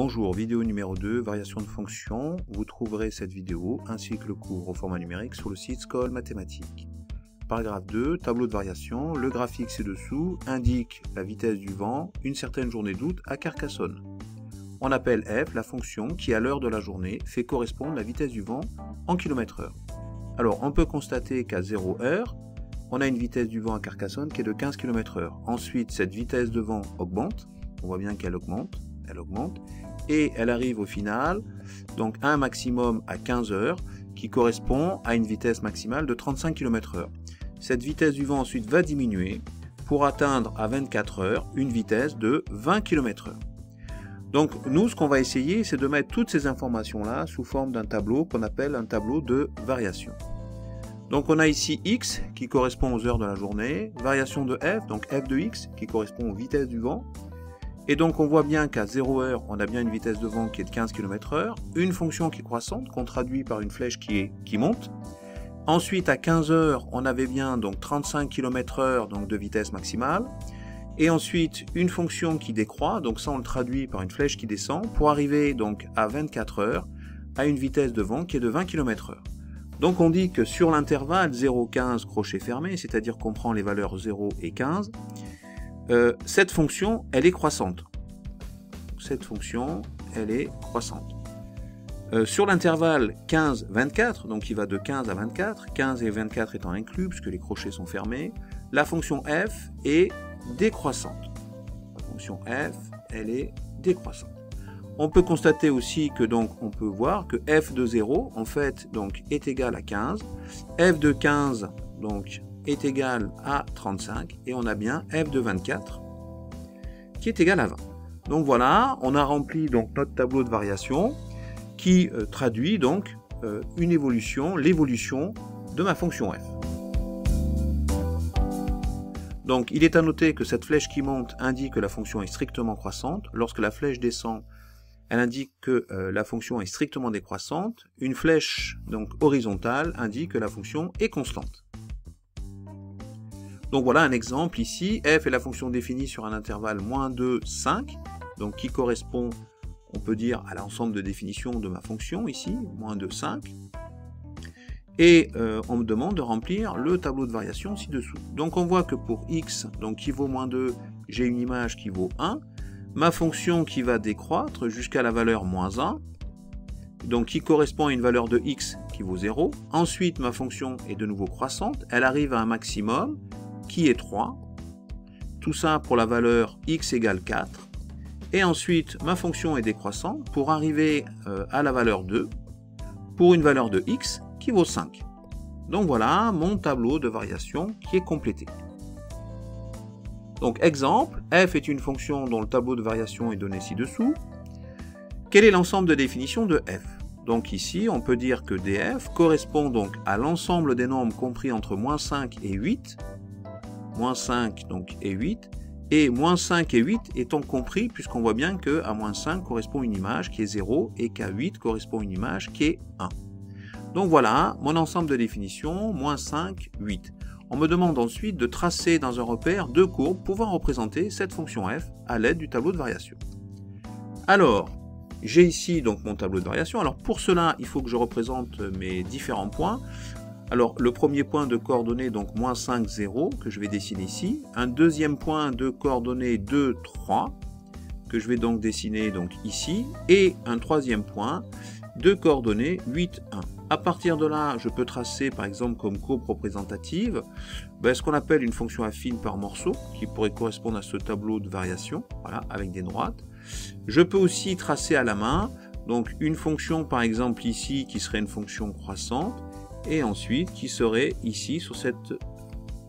Bonjour, vidéo numéro 2, variation de fonction. Vous trouverez cette vidéo ainsi que le cours au format numérique sur le site Scol Mathématiques. Paragraphe 2, tableau de variation. Le graphique ci-dessous indique la vitesse du vent une certaine journée d'août à Carcassonne. On appelle f la fonction qui, à l'heure de la journée, fait correspondre la vitesse du vent en km/h. Alors, on peut constater qu'à 0 heure, on a une vitesse du vent à Carcassonne qui est de 15 km/h. Ensuite, cette vitesse de vent augmente. On voit bien qu'elle augmente. Elle augmente, et elle arrive au final donc à un maximum à 15 heures qui correspond à une vitesse maximale de 35 km/h. Cette vitesse du vent ensuite va diminuer pour atteindre à 24 heures une vitesse de 20 km/h. Donc nous, ce qu'on va essayer, c'est de mettre toutes ces informations-là sous forme d'un tableau qu'on appelle un tableau de variation. Donc on a ici x qui correspond aux heures de la journée, variation de f, donc f de x qui correspond aux vitesses du vent. Et donc on voit bien qu'à 0 heure, on a bien une vitesse de vent qui est de 15 km/h, une fonction qui est croissante, qu'on traduit par une flèche qui monte. Ensuite, à 15 heures, on avait bien donc 35 km/h donc de vitesse maximale. Et ensuite, une fonction qui décroît, donc ça on le traduit par une flèche qui descend, pour arriver donc à 24 heures, à une vitesse de vent qui est de 20 km/h. Donc on dit que sur l'intervalle 0,15 crochet fermé, c'est-à-dire qu'on prend les valeurs 0 et 15, cette fonction, elle est croissante. Cette fonction, elle est croissante. Sur l'intervalle 15-24, donc il va de 15 à 24, 15 et 24 étant inclus, puisque les crochets sont fermés, la fonction f est décroissante. La fonction f, elle est décroissante. On peut constater aussi que donc on peut voir que f de 0, en fait, donc est égal à 15, f de 15, donc est égal à 35 et on a bien f de 24 qui est égal à 20. Donc voilà, on a rempli donc notre tableau de variation qui traduit donc l'évolution de ma fonction f. Donc il est à noter que cette flèche qui monte indique que la fonction est strictement croissante. Lorsque la flèche descend, elle indique que la fonction est strictement décroissante. Une flèche donc horizontale indique que la fonction est constante. Donc voilà un exemple ici, f est la fonction définie sur un intervalle -2, 5, donc qui correspond, on peut dire, à l'ensemble de définition de ma fonction ici, -2, 5. Et on me demande de remplir le tableau de variation ci-dessous. Donc on voit que pour x, donc qui vaut -2, j'ai une image qui vaut 1, ma fonction qui va décroître jusqu'à la valeur -1, donc qui correspond à une valeur de x qui vaut 0. Ensuite, ma fonction est de nouveau croissante, elle arrive à un maximum, qui est 3, tout ça pour la valeur x égale 4, et ensuite ma fonction est décroissante pour arriver à la valeur 2, pour une valeur de x qui vaut 5. Donc voilà mon tableau de variation qui est complété. Donc exemple, f est une fonction dont le tableau de variation est donné ci-dessous. Quel est l'ensemble de définition de f? Donc ici, on peut dire que df correspond donc à l'ensemble des nombres compris entre -5 et 8, -5 donc et 8, et -5 et 8 étant compris, puisqu'on voit bien qu'à -5 correspond une image qui est 0, et qu'à 8 correspond une image qui est 1. Donc voilà mon ensemble de définition, -5, 8. On me demande ensuite de tracer dans un repère deux courbes pouvant représenter cette fonction f à l'aide du tableau de variation. Alors, j'ai ici donc mon tableau de variation. Alors pour cela, il faut que je représente mes différents points. Alors le premier point de coordonnées donc -5, 0 que je vais dessiner ici. Un deuxième point de coordonnées 2, 3 que je vais donc dessiner donc ici. Et un troisième point de coordonnées 8, 1. À partir de là, je peux tracer par exemple comme courbe représentative ce qu'on appelle une fonction affine par morceau qui pourrait correspondre à ce tableau de variation, voilà, avec des droites. Je peux aussi tracer à la main donc une fonction par exemple ici qui serait une fonction croissante et ensuite qui serait ici sur cette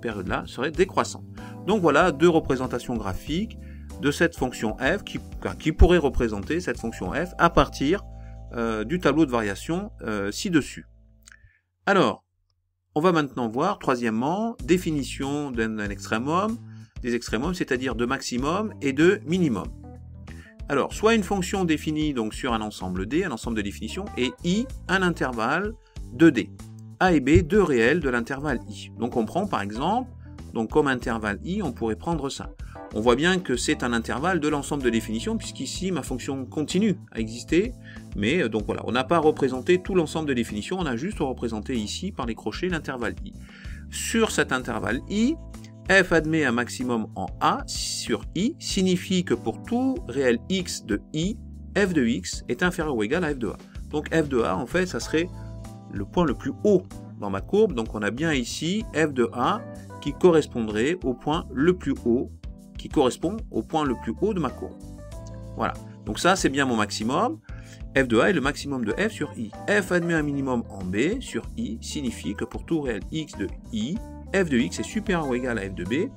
période-là serait décroissante. Donc voilà deux représentations graphiques de cette fonction f qui pourrait représenter cette fonction f à partir du tableau de variation ci-dessus. Alors, on va maintenant voir, troisièmement, définition d'un extrémum, des extrémums, c'est-à-dire de maximum et de minimum. Alors, soit une fonction définie donc sur un ensemble D, un ensemble de définitions, et I, un intervalle de D. A et B, deux réels de l'intervalle I. Donc on prend par exemple, donc comme intervalle I, on pourrait prendre ça. on voit bien que c'est un intervalle de l'ensemble de définition, puisqu'ici ma fonction continue à exister, mais donc voilà, on n'a pas représenté tout l'ensemble de définition, on a juste représenté ici par les crochets l'intervalle i. Sur cet intervalle i, f admet un maximum en a sur i, signifie que pour tout réel x de i, f de x est inférieur ou égal à f de a. Donc f de a, en fait, ça serait le point le plus haut dans ma courbe, donc on a bien ici f de a qui correspondrait au point le plus haut, qui correspond au point le plus haut de ma courbe. Voilà, donc ça c'est bien mon maximum. F de a est le maximum de f sur i. F admet un minimum en b sur i, signifie que pour tout réel x de i, f de x est supérieur ou égal à f de b.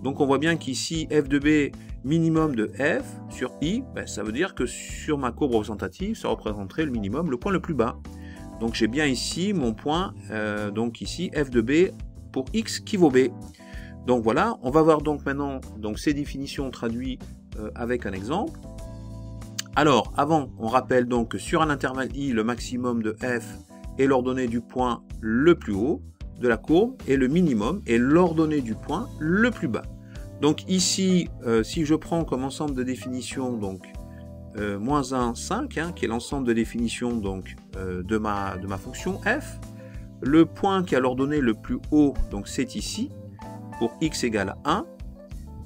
Donc on voit bien qu'ici f de b minimum de f sur i, ben, ça veut dire que sur ma courbe représentative, ça représenterait le minimum, le point le plus bas. Donc j'ai bien ici mon point, donc ici f de b pour x qui vaut b. Donc voilà, on va voir donc maintenant donc, ces définitions traduites avec un exemple. Alors avant, on rappelle donc que sur un intervalle i, le maximum de f est l'ordonnée du point le plus haut de la courbe et le minimum est l'ordonnée du point le plus bas. Donc ici, si je prends comme ensemble de définitions donc moins 1, 5, hein, qui est l'ensemble de définitions donc, de ma fonction f, le point qui a l'ordonnée le plus haut, donc c'est ici, pour x égale à 1,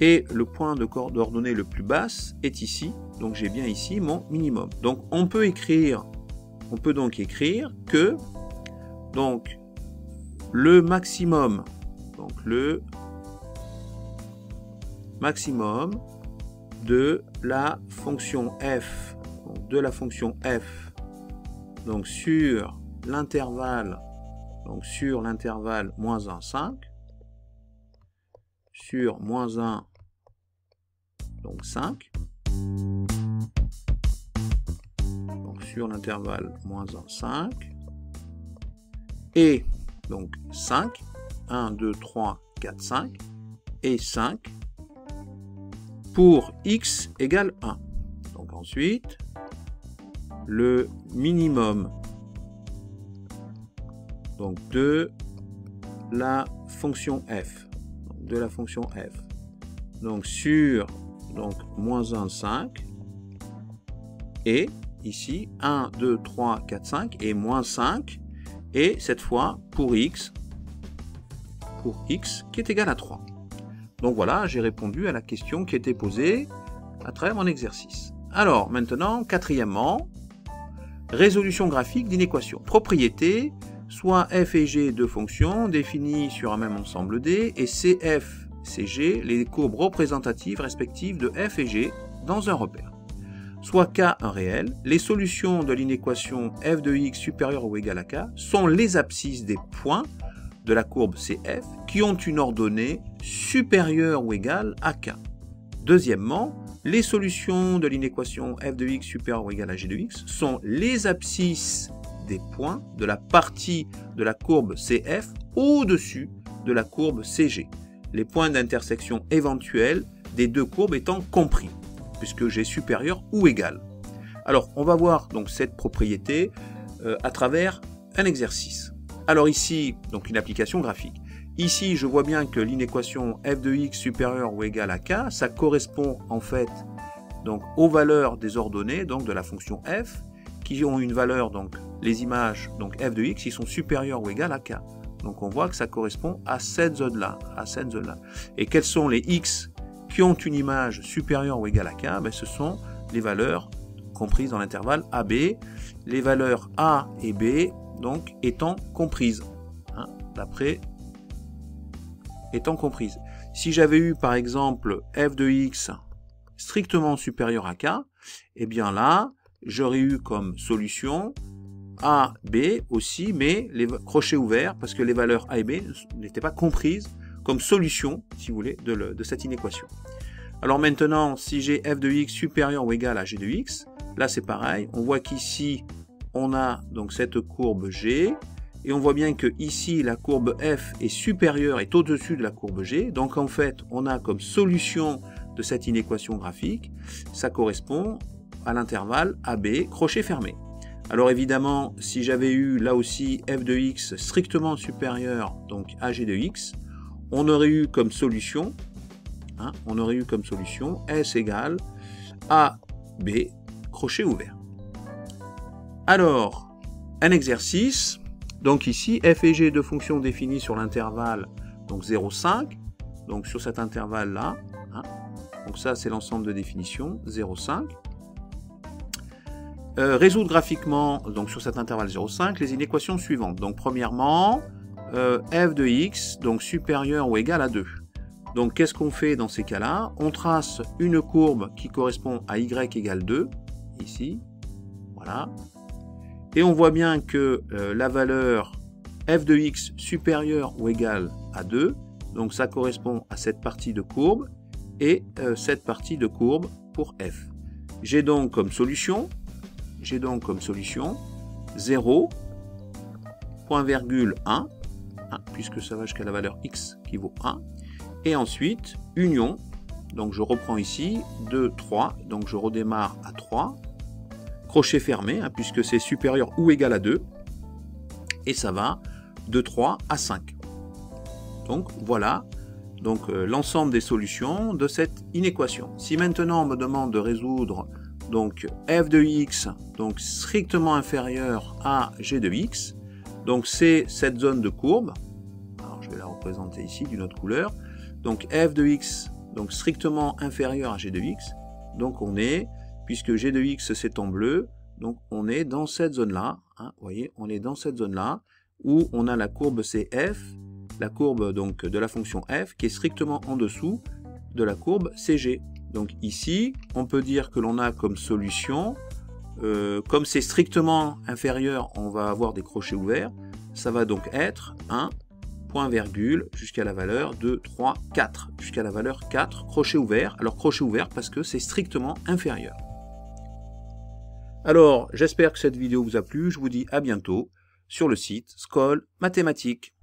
et le point d'ordonnée le plus basse est ici, donc j'ai bien ici mon minimum. Donc on peut donc écrire que donc, le maximum, donc le maximum de la fonction f, donc sur l'intervalle moins 1, 5, sur moins 1, donc 5, donc sur l'intervalle moins 1, 5, et donc 5, 1, 2, 3, 4, 5, et 5, pour x égale 1. Donc ensuite, le minimum donc, de la fonction f, donc sur donc, moins 1, 5, et ici 1, 2, 3, 4, 5, et moins 5, et cette fois pour x qui est égal à 3. Donc voilà, j'ai répondu à la question qui était posée à travers mon exercice. Alors maintenant, quatrièmement, résolution graphique d'une équation. Propriété, soit f et g deux fonctions définies sur un même ensemble D, et cf, cg, les courbes représentatives respectives de f et g dans un repère. Soit k un réel, les solutions de l'inéquation f de x supérieure ou égale à k sont les abscisses des points de la courbe CF qui ont une ordonnée supérieure ou égale à k. Deuxièmement, les solutions de l'inéquation f de x supérieure ou égale à g de x sont les abscisses des points de la partie de la courbe CF au-dessus de la courbe CG, les points d'intersection éventuels des deux courbes étant compris, puisque g supérieur ou égal. Alors, on va voir donc cette propriété à travers un exercice. Alors ici, donc une application graphique. Ici, je vois bien que l'inéquation f de x supérieure ou égale à k, ça correspond en fait donc aux valeurs des ordonnées donc de la fonction f qui ont une valeur, donc les images donc f de x qui sont supérieures ou égales à k. Donc on voit que ça correspond à cette zone-là, Et quels sont les x qui ont une image supérieure ou égale à k? Ben, ce sont les valeurs comprises dans l'intervalle AB, les valeurs A et B donc étant comprises, hein, étant comprises. Si j'avais eu par exemple f de x strictement supérieur à k, et bien là, j'aurais eu comme solution A, B aussi, mais les crochets ouverts, parce que les valeurs A et B n'étaient pas comprises comme solution, si vous voulez, de cette inéquation. Alors maintenant, si j'ai f de x supérieur ou égal à g de x, là c'est pareil, on voit qu'ici, on a donc cette courbe G, et on voit bien que ici la courbe F est supérieure, est au-dessus de la courbe G, donc en fait on a comme solution de cette inéquation graphique, ça correspond à l'intervalle AB, crochet fermé. Alors évidemment, si j'avais eu là aussi f de x strictement supérieur donc à g de x, on aurait eu comme solution hein, on aurait eu comme solution S égale AB, crochet ouvert. Alors, un exercice, donc ici, f et g de fonctions définies sur l'intervalle, donc 0,5, donc sur cet intervalle-là, hein, donc ça c'est l'ensemble de définition, 0,5. Résoudre graphiquement, donc sur cet intervalle 0,5, les inéquations suivantes. Donc premièrement, f de x, donc supérieur ou égal à 2. Donc qu'est-ce qu'on fait dans ces cas-là? On trace une courbe qui correspond à y égale 2, ici, voilà. Et on voit bien que la valeur f de x supérieure ou égale à 2, donc ça correspond à cette partie de courbe, et cette partie de courbe pour f. J'ai donc comme solution 0, point virgule 1, puisque ça va jusqu'à la valeur x qui vaut 1, et ensuite union, donc je reprends ici 2, 3, donc je redémarre à 3, crochet fermé, puisque c'est supérieur ou égal à 2, et ça va de 3 à 5. Donc voilà donc l'ensemble des solutions de cette inéquation. Si maintenant on me demande de résoudre donc f de x, donc strictement inférieur à g de x, donc c'est cette zone de courbe, alors je vais la représenter ici d'une autre couleur, donc f de x, donc strictement inférieur à g de x, donc on est, puisque g de x c'est en bleu, donc on est dans cette zone-là, hein, vous voyez, on est dans cette zone-là, où on a la courbe CF, la courbe donc de la fonction f, qui est strictement en dessous de la courbe CG. Donc ici, on peut dire que l'on a comme solution, comme c'est strictement inférieur, on va avoir des crochets ouverts, ça va donc être 1, point virgule, jusqu'à la valeur de 3, 4, jusqu'à la valeur 4, crochet ouvert. Alors crochet ouvert parce que c'est strictement inférieur. Alors, j'espère que cette vidéo vous a plu, je vous dis à bientôt sur le site Scol Mathématiques.